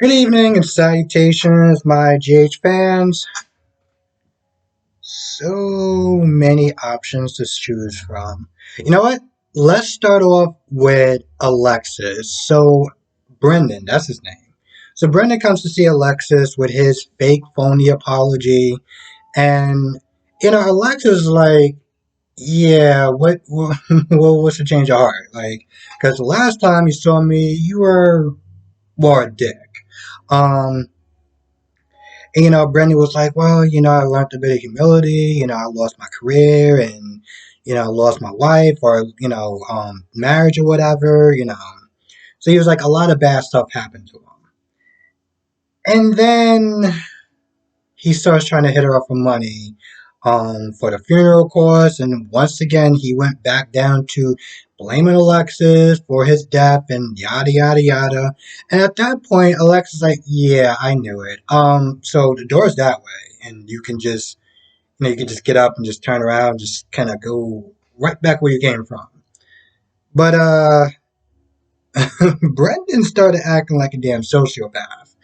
Good evening and salutations, my GH fans. So many options to choose from. You know what? Let's start off with Alexis. Brendan, that's his name. So, Brendan comes to see Alexis with his fake, phony apology. And, Alexis is like, yeah, what's the change of heart? Like, because the last time you saw me, you were, well, a dick. Um, And, Brendan was like, well, I learned a bit of humility. I lost my career and, I lost my wife or, marriage or whatever. So he was like, a lot of bad stuff happened to him. And then he starts trying to hit her up for money for the funeral costs. And once again, he went back down to blaming Alexis for his death and yada, yada, yada. And at that point, Alexis is like, yeah, I knew it. So the door's that way. And you can just, you can just get up and just turn around, just kind of go right back where you came from. But, Brendan started acting like a damn sociopath.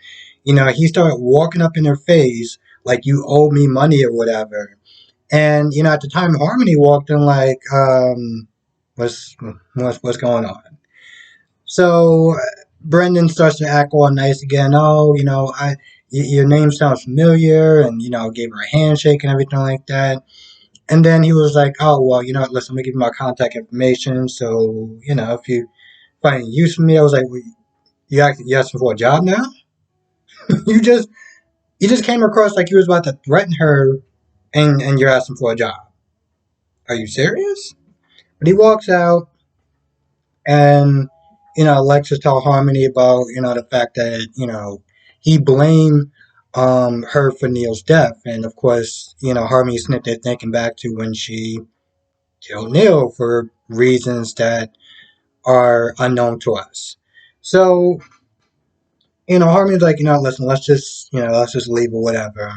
He started walking up in her face like you owe me money or whatever. And at the time, Harmony walked in like, what's what's going on? So Brendan starts to act all nice again. Oh, your name sounds familiar, and gave her a handshake and everything like that. And then he was like, oh well, listen, let me give you my contact information. So if you find any use for me, I was like, well, you asking for a job now? you just you just came across like you was about to threaten her, and you're asking for a job. Are you serious? But he walks out, and Alexis tell Harmony about the fact that he blamed her for Neil's death, and of course Harmony snipped there thinking back to when she killed Neil for reasons that are unknown to us. So Harmony's like listen, let's just leave or whatever,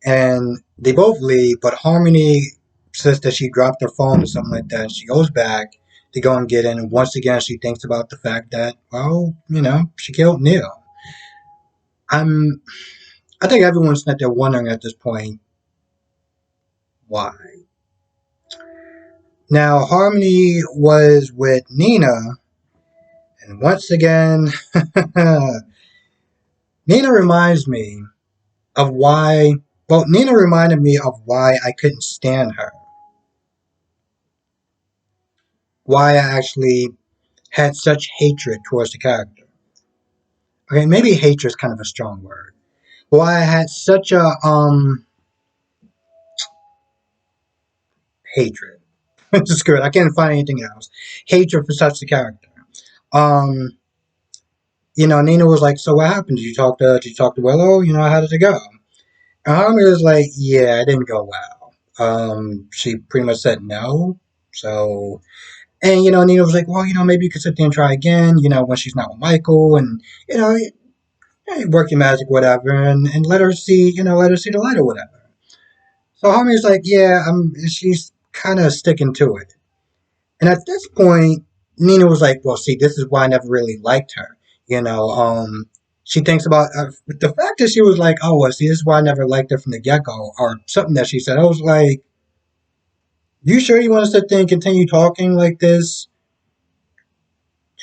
and they both leave, but Harmony says that she dropped her phone or something like that. She goes back to go and get in, and once again she thinks about the fact that, well, she killed Neil. I'm I think everyone's not there wondering at this point why. Now Harmony was with Nina, and once again Nina reminds me of why well, Nina reminded me of why I couldn't stand her. Why I actually had such hatred towards the character. Okay, maybe hatred is kind of a strong word. Why I had such a hatred. It's good. I can't find anything else. Hatred for such a character. Um, Nina was like, "So what happened? Did you talk to Willow? How did it go?" And Harmony was like, "Yeah, it didn't go well. She pretty much said no. So, and Nina was like, well, maybe you could sit there and try again. When she's not with Michael, and you know, work your magic, whatever, and let her see the light or whatever." So Harmony's like, yeah, she's kind of sticking to it. And at this point, Nina was like, well, see, this is why I never really liked her. She thinks about the fact that she was like, oh, well, see, this is why I never liked her from the get go, or something that she said. I was like, you sure you want to sit there and continue talking like this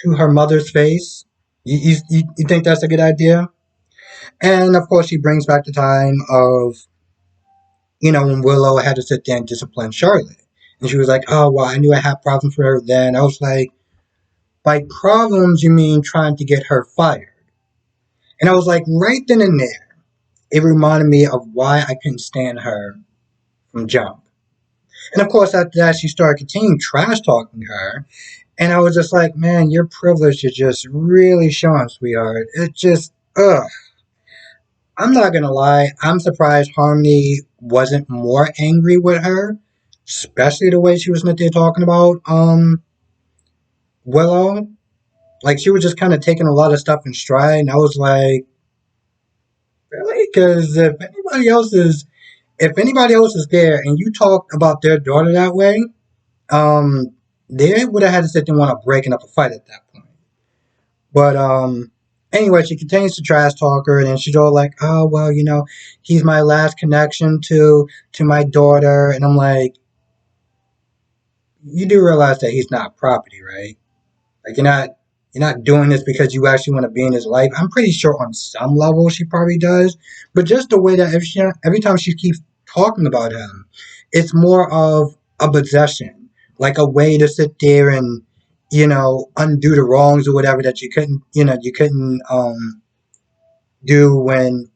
to her mother's face? You think that's a good idea? And of course, she brings back the time of when Willow had to sit there and discipline Charlotte. And she was like, oh, well, I knew I had problems with her then. I was like, by problems, you mean trying to get her fired. And I was like, right then and there, it reminded me of why I couldn't stand her from Jump. And of course, after that, she started continuing trash talking her. And I was just like, man, your privilege is just really showing, sweetheart. It just, ugh. I'm not gonna lie, I'm surprised Harmony wasn't more angry with her, especially the way she was there talking about Willow. Like she was just kind of taking a lot of stuff in stride, and I was like, really? Because if anybody else is there and you talk about their daughter that way, they would have had to sit there and want to breaking up a fight at that point. But Anyway, she continues to trash talk her, and then she's all like, "Oh well, he's my last connection to my daughter," and I'm like, "You do realize that he's not property, right? Like you're not doing this because you actually want to be in his life." I'm pretty sure on some level she probably does, but just the way that every time she keeps talking about him, it's more of a possession, like a way to sit there and undo the wrongs or whatever that you couldn't do when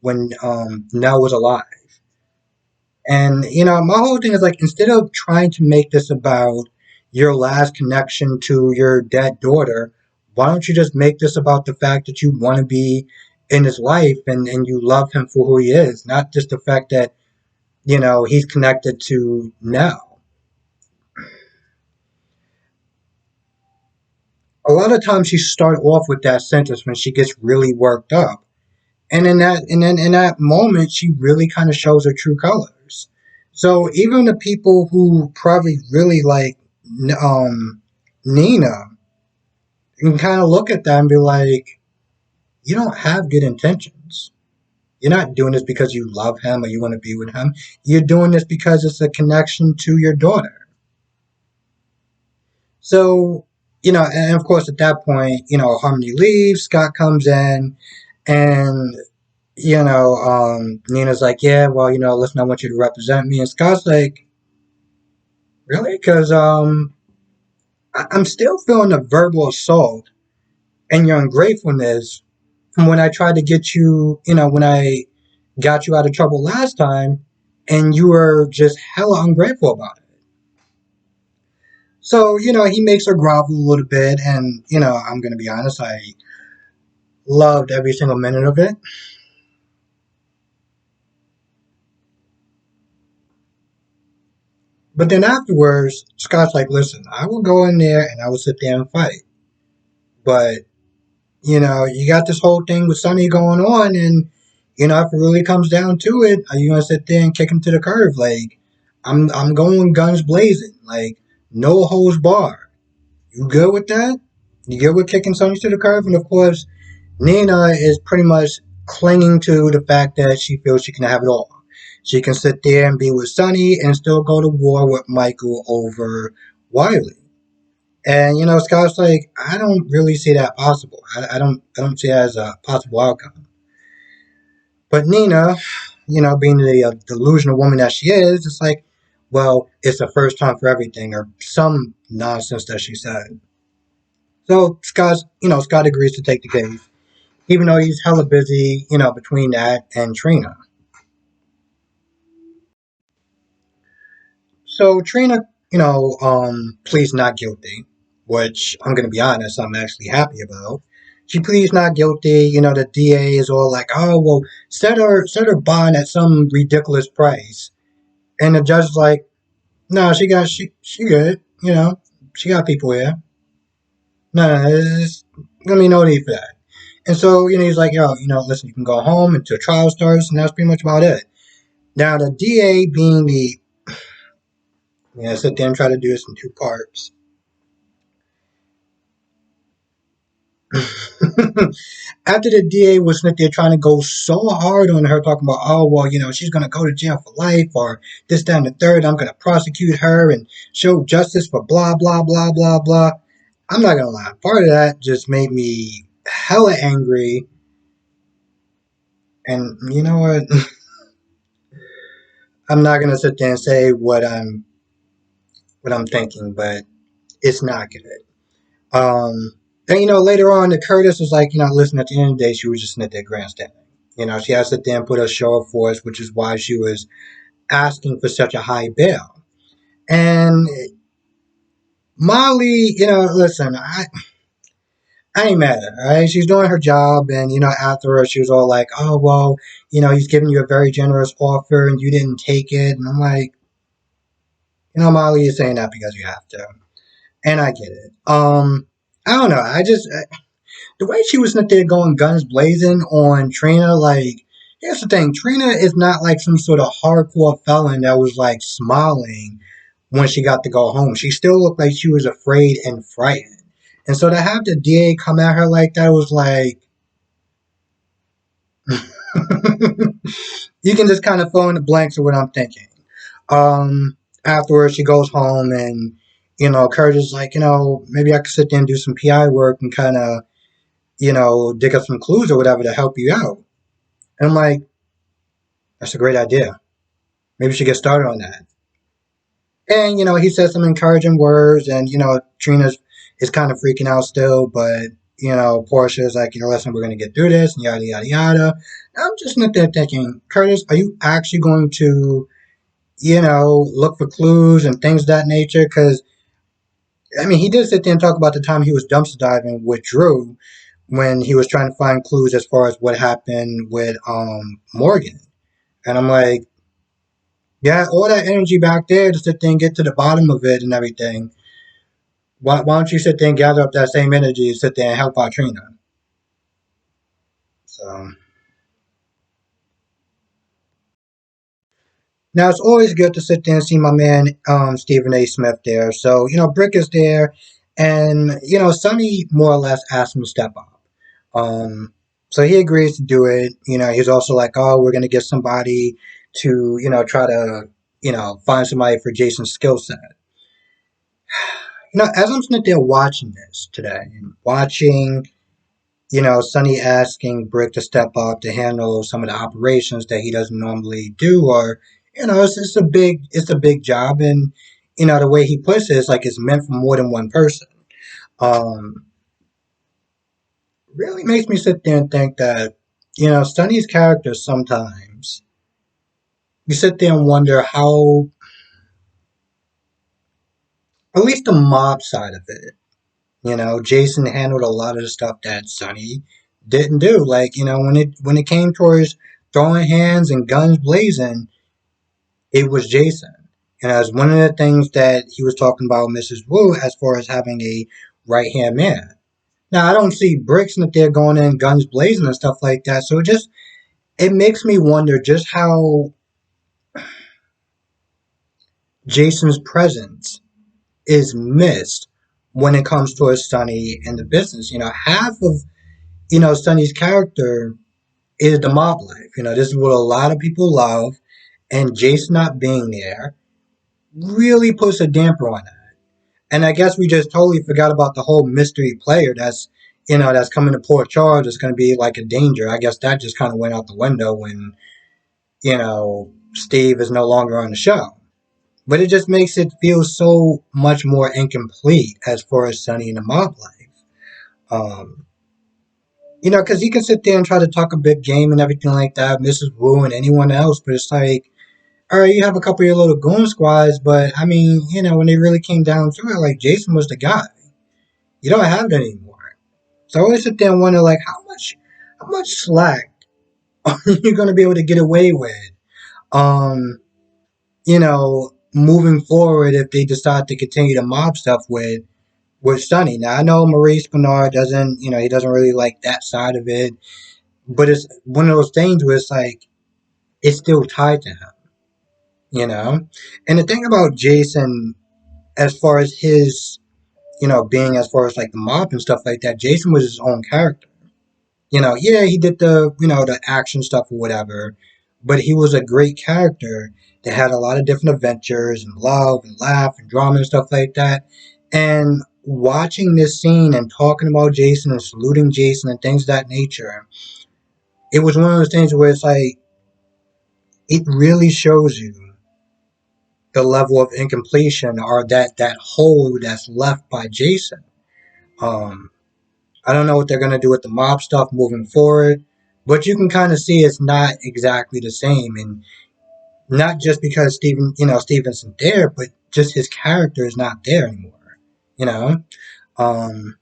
Nell was alive. And my whole thing is like, instead of trying to make this about your last connection to your dead daughter, why don't you just make this about the fact that you want to be in his life and you love him for who he is, not just the fact that he's connected to Nell. A lot of times she start off with that sentence when she gets really worked up. And in that moment, she really kind of shows her true colors. So even the people who probably really like um, Nina can kind of look at that and be like, "You don't have good intentions. You're not doing this because you love him or you want to be with him. You're doing this because it's a connection to your daughter." So and of course at that point, Harmony leaves. Scott comes in, and Nina's like, "Yeah, well, listen, I want you to represent me." And Scott's like, "Really? Because I'm still feeling the verbal assault and your ungratefulness from when I tried to get you, when I got you out of trouble last time, and you were just hella ungrateful about it." So, he makes her grovel a little bit, and, I'm going to be honest, I loved every single minute of it. But then afterwards, Scott's like, "Listen, I will go in there and I will sit there and fight. But you got this whole thing with Sonny going on, and if it really comes down to it, are you gonna sit there and kick him to the curb? Like, I'm going guns blazing, like no holds bar. You good with that? You good with kicking Sonny to the curb?" And of course, Nina is pretty much clinging to the fact that she feels she can have it all. She can sit there and be with Sonny and still go to war with Michael over Wiley. And Scott's like, "I don't really see that possible. I don't see that as a possible outcome." But Nina, being the delusional woman that she is, it's like, well, it's the first time for everything, or some nonsense that she said. So Scott agrees to take the case, even though he's hella busy, between that and Trina. So Trina, pleads not guilty, which I'm gonna be honest, I'm actually happy about. She pleads not guilty. The DA is all like, "Oh well, set her bond at some ridiculous price," and the judge is like, "No, she good. She got people here. No, no, there's gonna be no need for that." And so he's like, "Yo, listen, you can go home until trial starts," and that's pretty much about it. Now the DA being the sit there and try to do this in two parts. After the DA was sitting there trying to go so hard on her, talking about, "Oh, well, she's going to go to jail for life, or this, that, and the third. I'm going to prosecute her and show justice for blah, blah, blah, blah, blah." I'm not going to lie. Part of that just made me hella angry. And you know what? I'm not going to sit there and say what I'm thinking, but it's not good. Um, and later on, the Curtis was like, listen, at the end of the day, she was just sitting there grandstanding. She has to then put a show up for us, which is why she was asking for such a high bail. And Molly, listen, I ain't mad at her, right? She's doing her job, and after her, she was all like, "Oh well, he's giving you a very generous offer, and you didn't take it." And I'm like, Molly, you're saying that because you have to, and I get it. I don't know. I just the way she was sitting there going guns blazing on Trina, like, here's the thing: Trina is not like some sort of hardcore felon that was like smiling when she got to go home. She still looked like she was afraid and frightened. And so to have the DA come at her like that was like, You can just kind of fill in the blanks of what I'm thinking. Um, Afterwards, she goes home and, Curtis is like, maybe I could sit there and do some PI work and kind of, dig up some clues or whatever to help you out. And I'm like, that's a great idea. Maybe we should get started on that. And, he says some encouraging words and, Trina is kind of freaking out still, but, Portia's like, listen, we're going to get through this and yada, yada, yada. I'm just not there thinking, Curtis, are you actually going to, look for clues and things of that nature? Because, I mean, he did sit there and talk about the time he was dumpster diving with Drew when he was trying to find clues as far as what happened with Morgan. And I'm like, yeah, all that energy back there to sit there and get to the bottom of it and everything. Why don't you sit there and gather up that same energy and sit there and help out Trina? So now it's always good to sit there and see my man Stephen A. Smith there. So Brick is there, and Sonny more or less asked him to step up. Um, so he agrees to do it. He's also like, oh, we're gonna get somebody to try to find somebody for Jason's skill set. As I'm sitting there watching this today, watching Sonny asking Brick to step up to handle some of the operations that he doesn't normally do, or it's a big job, and the way he puts it is like it's meant for more than one person. Um, Really makes me sit there and think that Sonny's character sometimes you sit there and wonder how, at least the mob side of it, Jason handled a lot of the stuff that Sonny didn't do. Like when it came towards throwing hands and guns blazing, it was Jason. And as one of the things that he was talking about Mrs. Wu as far as having a right hand man. Now I don't see bricks in there going in guns blazing and stuff like that. So it makes me wonder just how Jason's presence is missed when it comes towards Sonny and the business. Half of Sonny's character is the mob life. This is what a lot of people love, and Jason not being there really puts a damper on that. And I guess we just totally forgot about the whole mystery player that's coming to Port Charles. It's going to be like a danger. I guess that just kind of went out the window when Steve is no longer on the show. But it just makes it feel so much more incomplete as far as Sonny and the mob life. Um, because he can sit there and try to talk a big game and everything like that, Mrs. Wu and anyone else, but it's like, all right, you have a couple of your little goon squads, but I mean, when they really came down to it, like Jason was the guy. You don't have it anymore. So I always sit there and wonder, like, how much slack are you going to be able to get away with? Um, moving forward if they decide to continue the mob stuff with Sonny. Now I know Maurice Bernard doesn't, he doesn't really like that side of it, but it's one of those things where it's like it's still tied to him, you know. And the thing about Jason, as far as his, being as far as like the mob and stuff like that, Jason was his own character. Yeah, he did the action stuff or whatever, but he was a great character that had a lot of different adventures and love and laugh and drama and stuff like that. And watching this scene and talking about Jason and saluting Jason and things of that nature, it was one of those things where it's like, it really shows you the level of incompletion or that hole that's left by Jason. Um, I don't know what they're gonna do with the mob stuff moving forward, but you can kind of see it's not exactly the same, and not just because Steven isn't there, but just his character is not there anymore. You know. Um,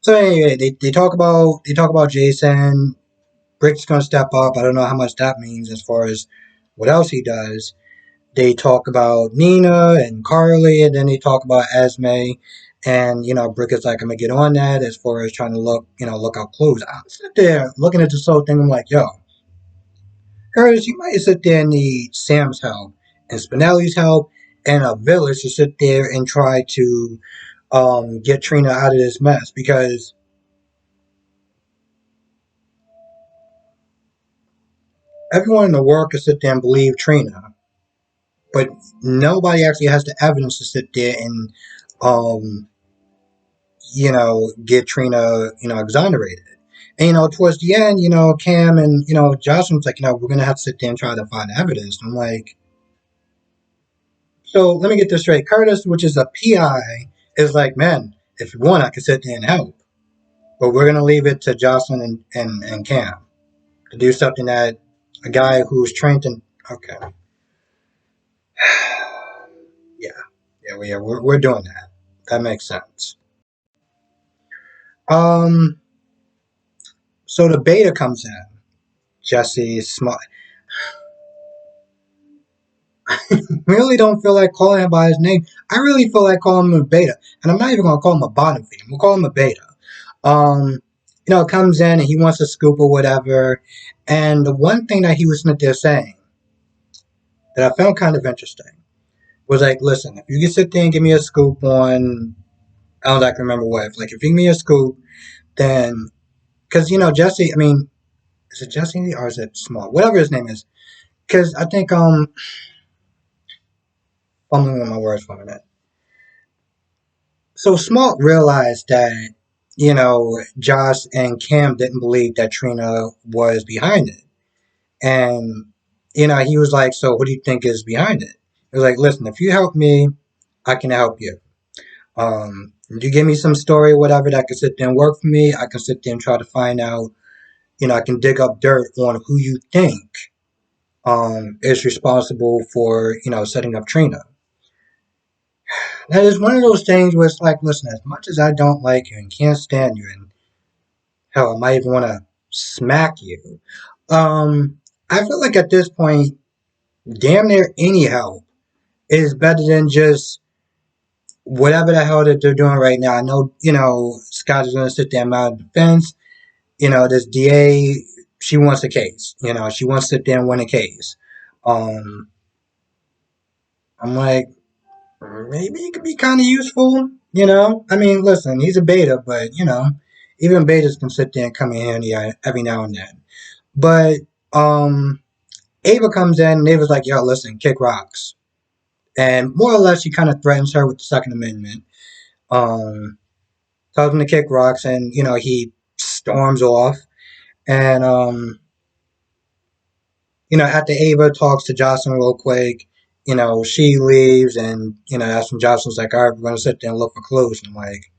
so anyway, they talk about Jason. Brick's gonna step up. I don't know how much that means as far as what else he does. They talk about Nina and Carly, and then they talk about Esme. And Brick is like, I'm gonna get on that as far as trying to look out clues. I'm sitting there looking at this whole thing. I'm like, yo, Curtis, you might sit there and need Sam's help and Spinelli's help and a village to sit there and try to get Trina out of this mess because everyone in the world could sit there and believe Trina, but nobody actually has the evidence to sit there and, um, get Trina, exonerated. And, towards the end, Cam and, Jocelyn's like, we're going to have to sit there and try to find evidence. And I'm like, so let me get this straight. Curtis, which is a PI, is like, man, if you want, I can sit there and help. But we're going to leave it to Jocelyn and Cam to do something that a guy who's trained in. Okay. We're doing that. That makes sense. Um, so the beta comes in. Jesse Smart. I really don't feel like calling him by his name. I really feel like calling him a beta. And I'm not even going to call him a bottom feeder. We'll call him a beta. Comes in and he wants a scoop or whatever. And the one thing that he was there saying that I found kind of interesting was like, listen, if you can sit there and give me a scoop on, I don't like remember what, like if you give me a scoop, then, because, Jesse, I mean, is it Jesse or is it Small? Whatever his name is. Because I think, fumbling with my words for a minute. So Smart realized that, Josh and Cam didn't believe that Trina was behind it. And, he was like, so what do you think is behind it? He was like, listen, if you help me, I can help you. If you give me some story or whatever that can sit there and work for me, I can sit there and try to find out, I can dig up dirt on who you think is responsible for, setting up Trina. That is one of those things where it's like, listen, as much as I don't like you and can't stand you, and hell, I might even want to smack you, I feel like at this point, damn near any help is better than just whatever the hell that they're doing right now. I know, Scott is going to sit there and mount a defense. This DA, she wants a case. She wants to sit there and win a case. I'm like, maybe it could be kind of useful. I mean, listen, he's a beta, but even betas can sit there and come in handy every now and then. But Ava comes in, and Ava's like, yo, listen, kick rocks. And more or less, she kind of threatens her with the Second Amendment. Tells him to kick rocks, and, he storms off. And, after Ava talks to Jocelyn real quick, she leaves, and, that's when Jocelyn's like, all right, we're going to sit there and look for clues. And I'm like,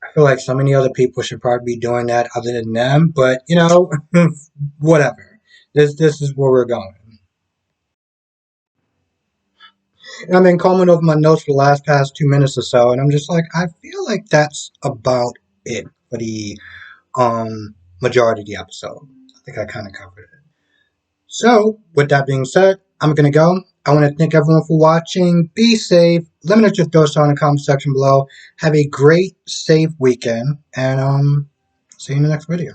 I feel like so many other people should probably be doing that other than them, but, whatever. This is where we're going. And I've been combing over my notes for the past 2 minutes or so, and I'm just like, I feel like that's about it for the majority of the episode. I think I kind of covered it. So, with that being said, I'm going to go. I want to thank everyone for watching. Be safe. Let me know your thoughts in the comment section below. Have a great, safe weekend, and see you in the next video.